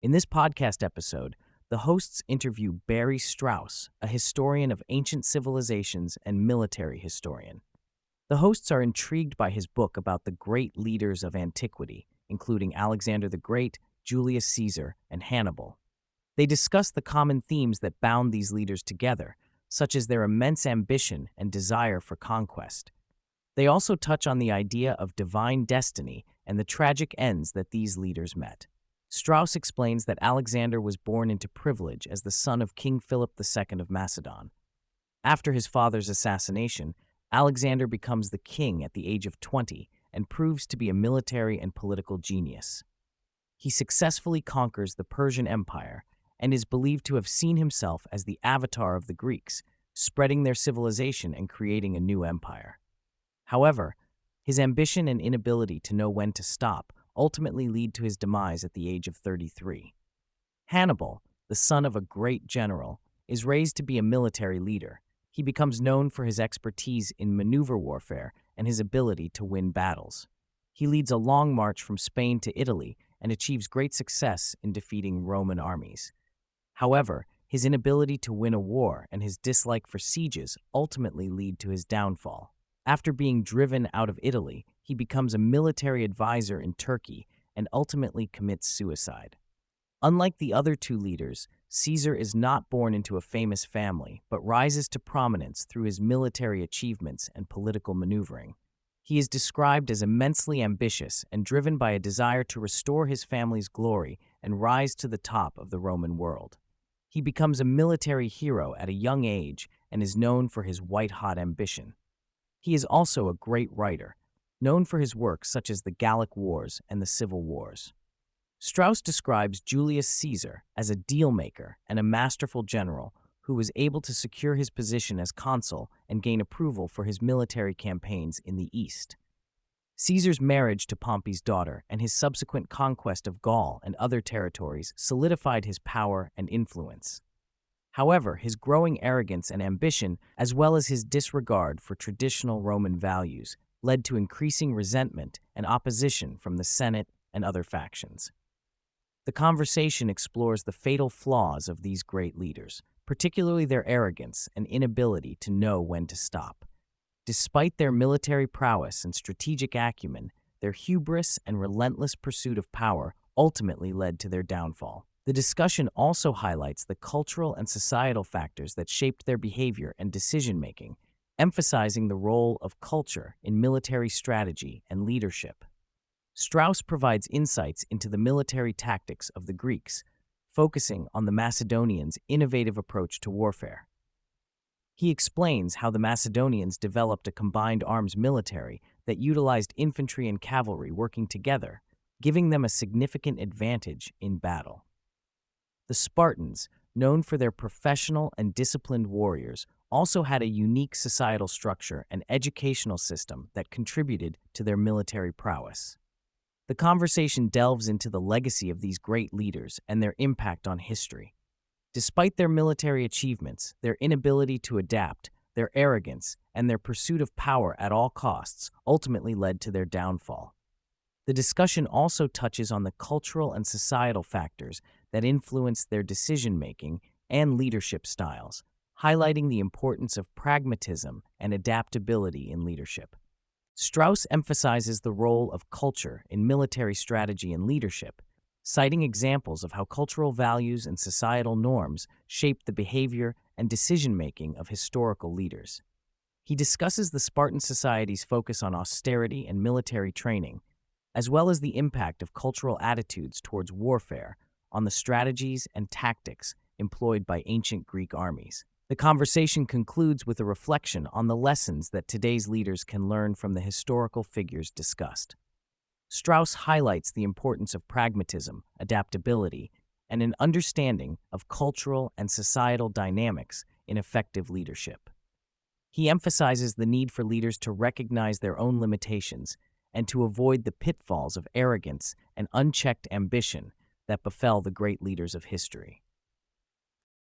In this podcast episode, the hosts interview Barry Strauss, a historian of ancient civilizations and military historian. The hosts are intrigued by his book about the great leaders of antiquity, including Alexander the Great, Julius Caesar, and Hannibal. They discuss the common themes that bound these leaders together, such as their immense ambition and desire for conquest. They also touch on the idea of divine destiny and the tragic ends that these leaders met. Strauss explains that Alexander was born into privilege as the son of King Philip II of Macedon. After his father's assassination, Alexander becomes the king at the age of 20 and proves to be a military and political genius. He successfully conquers the Persian Empire and is believed to have seen himself as the avatar of the Greeks, spreading their civilization and creating a new empire. However, his ambition and inability to know when to stop ultimately lead to his demise at the age of 33. Hannibal, the son of a great general, is raised to be a military leader. He becomes known for his expertise in maneuver warfare and his ability to win battles. He leads a long march from Spain to Italy and achieves great success in defeating Roman armies. However, his inability to win a war and his dislike for sieges ultimately lead to his downfall. After being driven out of Italy, he becomes a military advisor in Turkey and ultimately commits suicide. Unlike the other two leaders, Caesar is not born into a famous family, but rises to prominence through his military achievements and political maneuvering. He is described as immensely ambitious and driven by a desire to restore his family's glory and rise to the top of the Roman world. He becomes a military hero at a young age and is known for his white-hot ambition. He is also a great writer, known for his works such as the Gallic Wars and the Civil Wars. Strauss describes Julius Caesar as a deal-maker and a masterful general who was able to secure his position as consul and gain approval for his military campaigns in the East. Caesar's marriage to Pompey's daughter and his subsequent conquest of Gaul and other territories solidified his power and influence. However, his growing arrogance and ambition, as well as his disregard for traditional Roman values, led to increasing resentment and opposition from the Senate and other factions. The conversation explores the fatal flaws of these great leaders, particularly their arrogance and inability to know when to stop. Despite their military prowess and strategic acumen, their hubris and relentless pursuit of power ultimately led to their downfall. The discussion also highlights the cultural and societal factors that shaped their behavior and decision-making, emphasizing the role of culture in military strategy and leadership. Strauss provides insights into the military tactics of the Greeks, focusing on the Macedonians' innovative approach to warfare. He explains how the Macedonians developed a combined arms military that utilized infantry and cavalry working together, giving them a significant advantage in battle. The Spartans, known for their professional and disciplined warriors, also had a unique societal structure and educational system that contributed to their military prowess. The conversation delves into the legacy of these great leaders and their impact on history. Despite their military achievements, their inability to adapt, their arrogance, and their pursuit of power at all costs ultimately led to their downfall. The discussion also touches on the cultural and societal factors that influenced their decision-making and leadership styles, highlighting the importance of pragmatism and adaptability in leadership. Strauss emphasizes the role of culture in military strategy and leadership, citing examples of how cultural values and societal norms shaped the behavior and decision-making of historical leaders. He discusses the Spartan society's focus on austerity and military training, as well as the impact of cultural attitudes towards warfare on the strategies and tactics employed by ancient Greek armies. The conversation concludes with a reflection on the lessons that today's leaders can learn from the historical figures discussed. Strauss highlights the importance of pragmatism, adaptability, and an understanding of cultural and societal dynamics in effective leadership. He emphasizes the need for leaders to recognize their own limitations and to avoid the pitfalls of arrogance and unchecked ambition that befell the great leaders of history.